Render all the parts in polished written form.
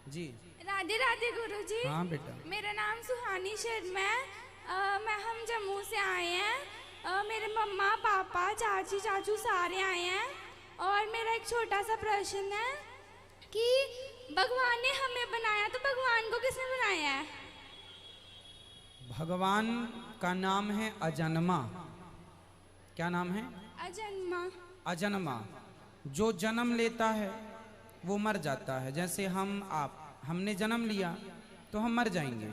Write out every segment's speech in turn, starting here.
जी। राधे राधे गुरुजी। हाँ बेटा। मेरा नाम सुहानी शर्मा है। हम जम्मू से आए हैं। मेरे मम्मा पापा चाची चाचू सारे आए हैं। और मेरा एक छोटा सा प्रश्न है कि भगवान ने हमें बनाया तो भगवान को किसने बनाया है? भगवान का नाम है अजन्मा। क्या नाम है? अजन्मा। अजन्मा। जो जन्म लेता है वो मर जाता है। जैसे हमने जन्म लिया तो हम मर जाएंगे,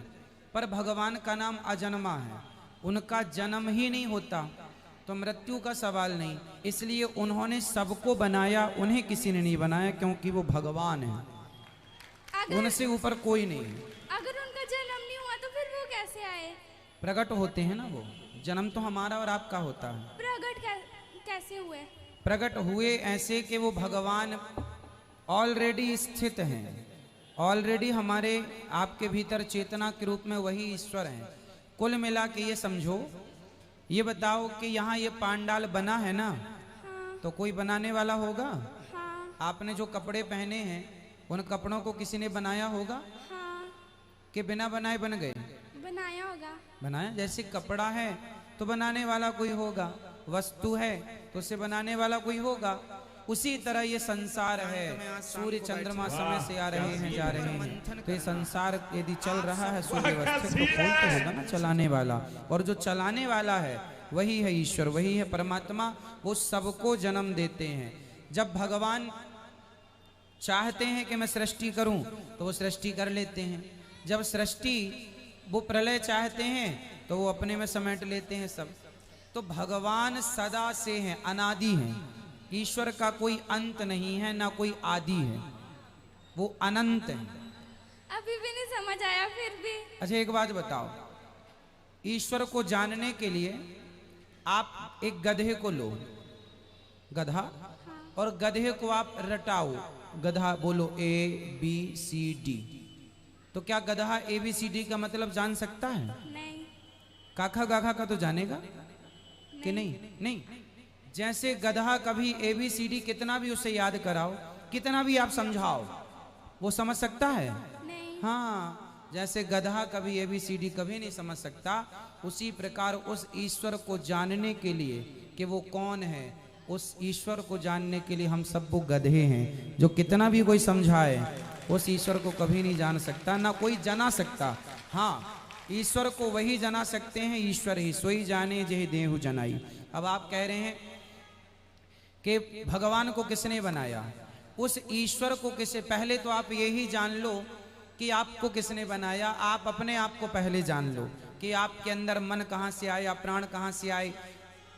पर भगवान का नाम अजन्मा है। उनका जन्म ही नहीं होता तो मृत्यु का सवाल नहीं, इसलिए उन्होंने सबको बनाया, उन्हें किसी ने नहीं बनाया, क्योंकि वो भगवान है, उनसे ऊपर कोई नहीं है। अगर उनका जन्म नहीं हुआ तो फिर वो कैसे आए? प्रकट होते हैं ना वो। जन्म तो हमारा और आपका होता है। प्रकट कैसे हुए? प्रकट हुए ऐसे कि वो भगवान ऑलरेडी स्थित हैं, ऑलरेडी हमारे आपके भीतर चेतना के रूप में वही ईश्वर हैं। कुल मिला के ये समझो, ये बताओ कि यहाँ ये पांडाल बना है ना, हाँ। तो कोई बनाने वाला होगा? हाँ। आपने जो कपड़े पहने हैं उन कपड़ों को किसी ने बनाया होगा? हाँ। कि बिना बनाए बन गए? बनाया होगा। बनाया। जैसे कपड़ा है तो बनाने वाला कोई होगा, वस्तु है तो उसे बनाने वाला कोई होगा। उसी तरह ये संसार है। सूर्य चंद्रमा समय से आ रहे हैं जा रहे हैं, तो ये संसार यदि चल रहा है सूर्य व्यवस्थित, तो कोई तो होगा ना चलाने वाला, और जो चलाने वाला है वही है ईश्वर, वही है परमात्मा। वो सबको जन्म देते हैं। जब भगवान चाहते हैं कि मैं सृष्टि करूं तो वो सृष्टि कर लेते हैं। जब सृष्टि वो प्रलय चाहते हैं तो वो अपने में समेट लेते हैं सब। तो भगवान सदा से हैं, अनादि हैं। ईश्वर का कोई अंत नहीं है, ना कोई आदि है, वो अनंत है। अभी भी नहीं समझ आया फिर भी। अच्छा एक बात बताओ, ईश्वर को जानने के लिए आप एक गधे को लो, गधा, और गधे को आप रटाओ। गधा बोलो ABCD, तो क्या गधा ABCD का मतलब जान सकता है? नहीं। काखा गाखा का तो जानेगा कि नहीं? नहीं। जैसे गधा कभी ABCD कितना भी उसे याद कराओ, कितना भी आप समझाओ, वो समझ सकता है? नहीं। हाँ, जैसे गधा कभी ABCD कभी नहीं समझ सकता, उसी प्रकार उस ईश्वर को जानने के लिए कि वो कौन है, उस ईश्वर को जानने के लिए हम सब वो गधे हैं। जो कितना भी कोई समझाए उस ईश्वर को कभी नहीं जान सकता, ना कोई जना सकता। हाँ, ईश्वर को वही जना सकते हैं, ईश्वर ही सोई जाने जेहि देहु जनाई। अब आप कह रहे हैं कि भगवान को किसने बनाया, उस ईश्वर को किसे, पहले तो आप यही जान लो कि आपको किसने बनाया। आप अपने आप को पहले जान लो कि आपके अंदर मन कहाँ से आया, प्राण कहाँ से आए,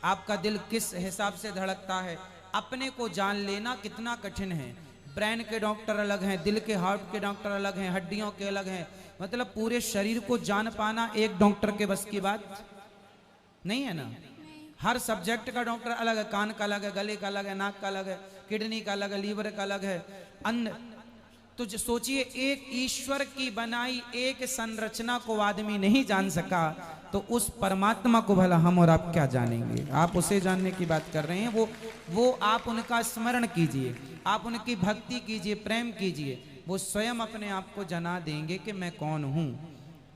आपका दिल किस हिसाब से धड़कता है। अपने को जान लेना कितना कठिन है। ब्रेन के डॉक्टर अलग हैं, दिल के हार्ट के डॉक्टर अलग हैं, हड्डियों के अलग हैं, मतलब पूरे शरीर को जान पाना एक डॉक्टर के बस की बात नहीं है ना। हर सब्जेक्ट का डॉक्टर अलग है, कान का अलग है, गले का अलग है, नाक का अलग है, किडनी का अलग है, लीवर का अलग है, अन्न। तो सोचिए, एक ईश्वर की बनाई एक संरचना को आदमी नहीं जान सका, तो उस परमात्मा को भला हम और आप क्या जानेंगे। आप उसे जानने की बात कर रहे हैं। वो आप उनका स्मरण कीजिए, आप उनकी भक्ति कीजिए, प्रेम कीजिए, वो स्वयं अपने आप को जना देंगे कि मैं कौन हूं।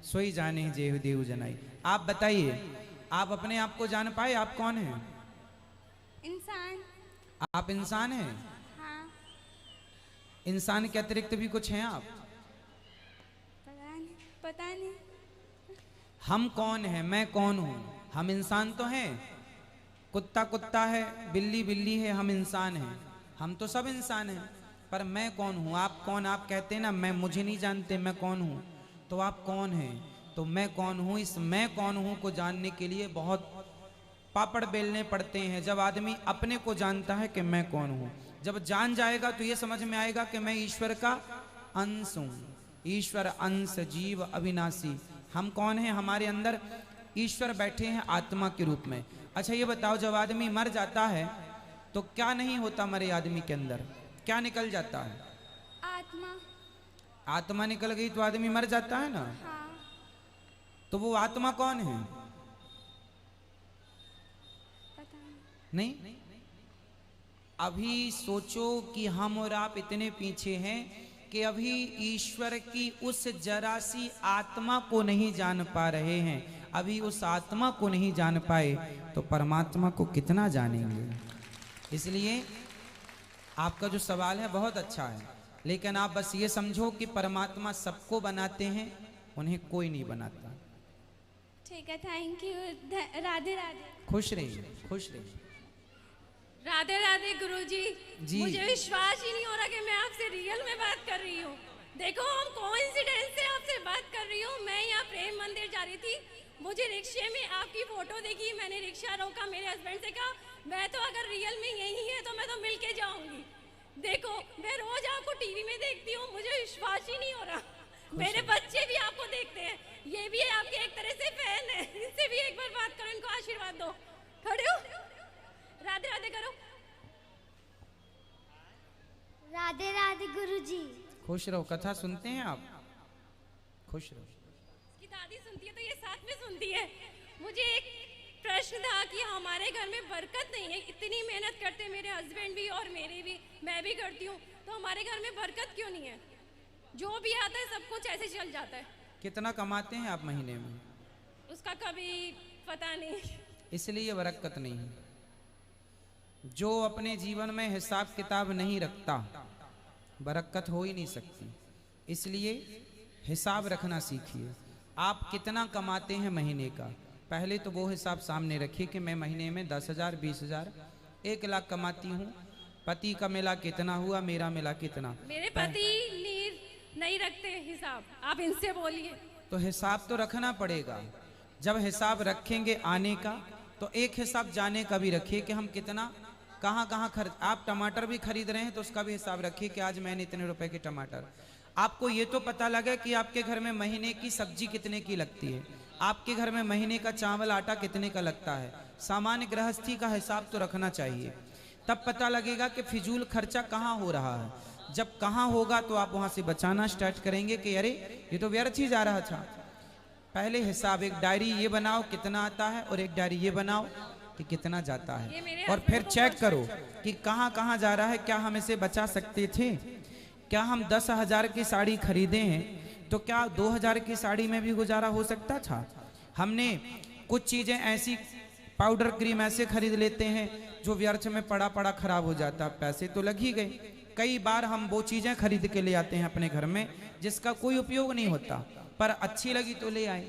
सोई जाने जेहु देहु जनाई। आप बताइए, आप अपने आप को जान पाए आप कौन हैं? इंसान। आप इंसान हैं? हाँ। इंसान के अतिरिक्त भी कुछ हैं आप? पता नहीं, पता नहीं। हम कौन हैं, मैं कौन हूं? हम इंसान तो हैं। कुत्ता कुत्ता है, बिल्ली बिल्ली है, हम इंसान हैं। हम तो सब इंसान हैं, पर मैं कौन हूं, आप कौन? आप कहते हैं ना मैं, मुझे नहीं जानते मैं कौन हूं, तो आप कौन हैं? तो मैं कौन हूं, इस मैं कौन हूं को जानने के लिए बहुत पापड़ बेलने पड़ते हैं। जब आदमी अपने को जानता है कि मैं कौन हूं, जब जान जाएगा तो ये समझ में आएगा कि मैं ईश्वर का अंश हूं। ईश्वर अंश जीव अविनाशी। हम कौन हैं? हमारे अंदर ईश्वर बैठे हैं आत्मा के रूप में। अच्छा ये बताओ, जब आदमी मर जाता है तो क्या नहीं होता मरे आदमी के अंदर, क्या निकल जाता है? आत्मा। आत्मा निकल गई तो आदमी मर जाता है ना। हाँ। तो वो आत्मा कौन है? पता नहीं। नहीं। अभी सोचो कि हम और आप इतने पीछे हैं कि अभी ईश्वर की उस जरा सी आत्मा को नहीं जान पा रहे हैं, अभी उस आत्मा को नहीं जान पाए तो परमात्मा को कितना जानेंगे। इसलिए आपका जो सवाल है बहुत अच्छा है, लेकिन आप बस ये समझो कि परमात्मा सबको बनाते हैं, उन्हें कोई नहीं बनाता। ठीक है, थैंक यू। राधे राधे। खुश रहिए, खुश रहिए। राधे राधे गुरुजी। जी। मुझे विश्वास ही नहीं हो रहा कि मैं आपसे रियल में बात कर रही हूँ। देखो, हम कोइंसिडेंस से आपसे बात कर रही हूँ। मैं यहाँ प्रेम मंदिर जा रही थी, मुझे रिक्शे में आपकी फोटो देखी, मैंने रिक्शा रोका, मेरे हस्बैंड से कहा मैं तो अगर रियल में यही है तो मैं तो मिल के जाऊंगी। देखो, मैं रोज आपको टीवी में देखती हूँ, मुझे विश्वास ही नहीं हो रहा। मेरे बच्चे भी आपको देखते हैं, ये भी आपके एक तरह से फैन है। इनसे भी एक बार बात करो, इनको आशीर्वाद दो। खड़े हो, राधे राधे करो। राधे राधे गुरुजी। खुश रहो। कथा सुनते हैं आप, खुश रहो। इसकी दादी सुनती है तो ये साथ में सुनती है। मुझे एक प्रश्न था कि हमारे घर में बरकत नहीं है, इतनी मेहनत करते हैं मेरे हस्बैंड भी और मेरे भी, मैं भी करती हूँ, तो हमारे घर में बरकत क्यों नहीं है? जो भी आता है सब कुछ ऐसे चल जाता है। कितना कमाते हैं आप महीने में? उसका कभी पता नहीं। इसलिए बरकत नहीं है। जो अपने जीवन में हिसाब किताब नहीं रखता, बरकत हो ही नहीं सकती। इसलिए हिसाब रखना सीखिए। आप कितना कमाते हैं महीने का, पहले तो वो हिसाब सामने रखिए कि मैं महीने में 10,000, 20,000, 1 लाख कमाती हूँ। पति का मिला कितना हुआ, मेरा मिला कितना। मेरे पति नहीं रखते हिसाब, आप इनसे बोलिए। तो हिसाब तो रखना पड़ेगा। जब हिसाब रखेंगे आने का, तो एक हिसाब जाने का भी रखिए कि हम कितना कहाँ कहाँ खर्च। आप टमाटर भी खरीद रहे हैं तो उसका भी हिसाब रखिए कि आज मैंने इतने रुपए के टमाटर। आपको ये तो पता लगे कि आपके घर में महीने की सब्जी कितने की लगती है, आपके घर में महीने का चावल आटा कितने का लगता है। सामान्य गृहस्थी का हिसाब तो रखना चाहिए, तब पता लगेगा कि फिजूल खर्चा कहाँ हो रहा है। जब कहाँ होगा तो आप वहां से बचाना स्टार्ट करेंगे कि अरे ये तो व्यर्थ ही जा रहा था। पहले हिसाब, एक डायरी ये बनाओ कितना आता है, और एक डायरी ये बनाओ कि कितना जाता है, और फिर चेक करो कि कहाँ कहाँ जा रहा है। क्या हम इसे बचा सकते थे? क्या हम 10,000 की साड़ी खरीदे हैं तो क्या 2,000 की साड़ी में भी गुजारा हो सकता था? हमने कुछ चीजें ऐसी, पाउडर क्रीम ऐसे खरीद लेते हैं जो व्यर्थ में पड़ा पड़ा खराब हो जाता, पैसे तो लग ही गए। कई बार हम वो चीजें खरीद के ले आते हैं अपने घर में जिसका कोई उपयोग नहीं होता, पर अच्छी लगी तो ले आए,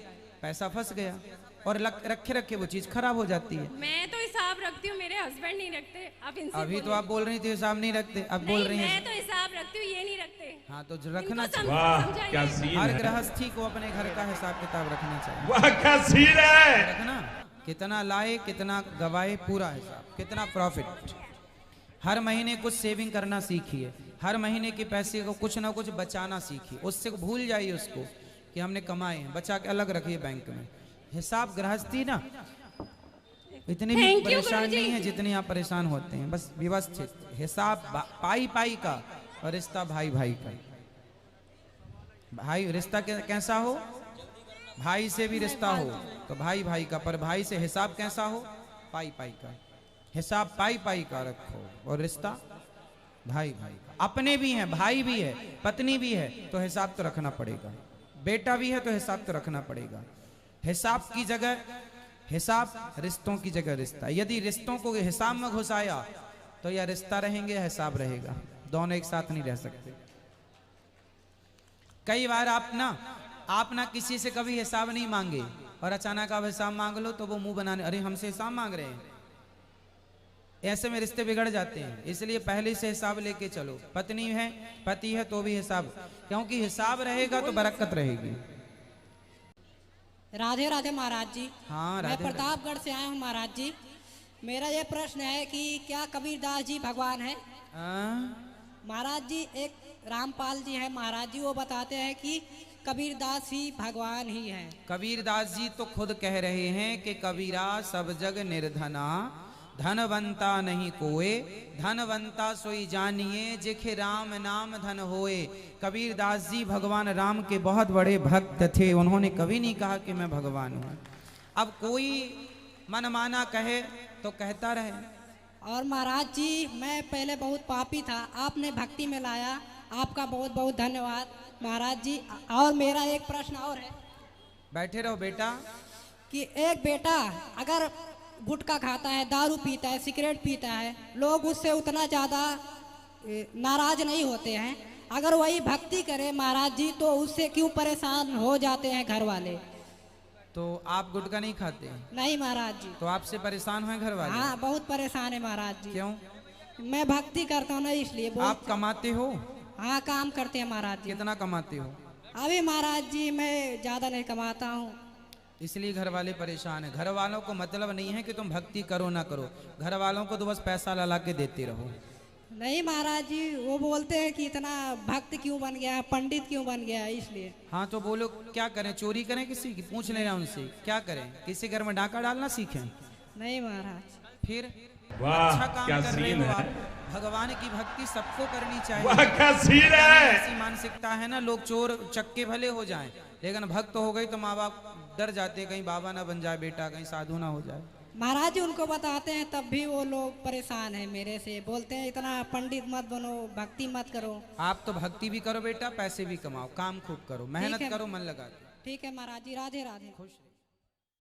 पैसा फंस गया, और रखे रखे वो चीज खराब हो जाती है। मैं तो हिसाब रखती हूँ, मेरे हस्बैंड नहीं रखते। आप इनसे अभी तो आप बोल रही थी हिसाब नहीं रखते, अब बोल रही मैं हैं। तो हिसाब रखती हूँ, ये नहीं रखते। हाँ तो रखना इनको चाहिए। वाह क्या सीन हर है, गृहस्थी को अपने घर का हिसाब किताब रखना चाहिए। वाह क्या सीन है। रखना, कितना लाए कितना गवाए, पूरा हिसाब, कितना प्रॉफिट। हर महीने कुछ सेविंग करना सीखिए, हर महीने के पैसे को कुछ ना कुछ बचाना सीखिए। उससे भूल जाइए उसको कि हमने कमाए हैं, बचा के अलग रखिए बैंक में। हिसाब गृहस्थी ना इतनी भी परेशान नहीं है जितनी आप परेशान होते हैं। बस व्यवस्थित हिसाब, पाई पाई का, और रिश्ता भाई भाई का। भाई रिश्ता कैसा हो, भाई से भी रिश्ता हो तो भाई भाई का, पर भाई से हिसाब कैसा हो, पाई पाई का। हिसाब पाई पाई का रखो, और रिश्ता भाई भाई का। अपने भी हैं, भाई भी है, पत्नी भी है, तो हिसाब तो रखना पड़ेगा। बेटा भी है तो हिसाब तो रखना पड़ेगा। हिसाब की जगह हिसाब, रिश्तों की जगह रिश्ता। यदि रिश्तों को हिसाब में घुसाया तो या रिश्ता रहेंगे या हिसाब रहेगा, दोनों एक साथ नहीं रह सकते। कई बार आप ना किसी से कभी हिसाब नहीं मांगे और अचानक आप हिसाब मांग लो तो वो मुंह बनाने, अरे हमसे हिसाब मांग रहे हैं। ऐसे में रिश्ते बिगड़ जाते हैं। इसलिए पहले से हिसाब लेके चलो। पत्नी है, पति है तो भी हिसाब, क्योंकि हिसाब रहेगा तो बरकत रहेगी। राधे राधे महाराज जी। हाँ, मैं राधे प्रतापगढ़ से आया हूँ महाराज जी। मेरा ये प्रश्न है कि क्या कबीरदास जी भगवान है? महाराज जी एक रामपाल जी है महाराज जी, वो बताते हैं कि कबीरदास ही भगवान ही है। कबीरदास जी तो खुद कह रहे हैं कि कबीरा सब जग निर्धना, धनवंता नहीं कोए, धनवंता सोई जानिए, जिखे राम नाम धन होए। कबीरदास जी भगवान राम के बहुत बड़े भक्त थे, उन्होंने कभी नहीं कहा कि मैं भगवान हूँ। अब कोई मनमाना कहे तो कहता रहे। और महाराज जी मैं पहले बहुत पापी था, आपने भक्ति में लाया आपका बहुत बहुत धन्यवाद महाराज जी। और मेरा एक प्रश्न और है बैठे रहो बेटा। कि एक बेटा अगर गुटखा खाता है, दारू पीता है, सिगरेट पीता है, लोग उससे उतना ज़्यादा नाराज नहीं होते हैं। अगर वही भक्ति करे महाराज जी तो उससे क्यों परेशान हो जाते हैं घर वाले? तो आप गुटखा नहीं खाते? नहीं महाराज जी। तो आपसे परेशान हुए घर वाले? हाँ बहुत परेशान है महाराज जी। क्यों? मैं भक्ति करता हूँ ना इसलिए। आप कमाते हो? हाँ काम करते हैं महाराज जी। कितना कमाते हो? अभी महाराज जी मैं ज़्यादा नहीं कमाता हूँ, इसलिए घर वाले परेशान है। घर वालों को मतलब नहीं है कि तुम भक्ति करो ना करो, घर वालों को तो बस पैसा ला के देते रहो। नहीं महाराज जी, वो बोलते हैं कि इतना भक्त क्यों बन गया, पंडित क्यों बन गया, इसलिए। हाँ तो बोलो क्या करें? चोरी करें किसी की? पूछ लेना उनसे क्या करें, किसी घर में डाका डालना सीखें? नहीं महाराज। फिर वाह अच्छा काम क्या कर रहे सीन हो है। आप। भगवान की भक्ति सबको करनी चाहिए। वाह क्या सीन है। ऐसी मानसिकता है ना, लोग चोर चक्के भले हो जाएं लेकिन भक्त हो गई तो माँ बाप डर जाते, कहीं बाबा ना बन जाए बेटा, कहीं साधु ना हो जाए। महाराज जी उनको बताते हैं तब भी वो लोग परेशान हैं मेरे से, बोलते हैं इतना पंडित मत बनो, भक्ति मत करो। आप तो भक्ति भी करो बेटा, पैसे भी कमाओ, काम खूब करो, मेहनत करो मन लगा के। ठीक है महाराज जी, राधे राधे। खुश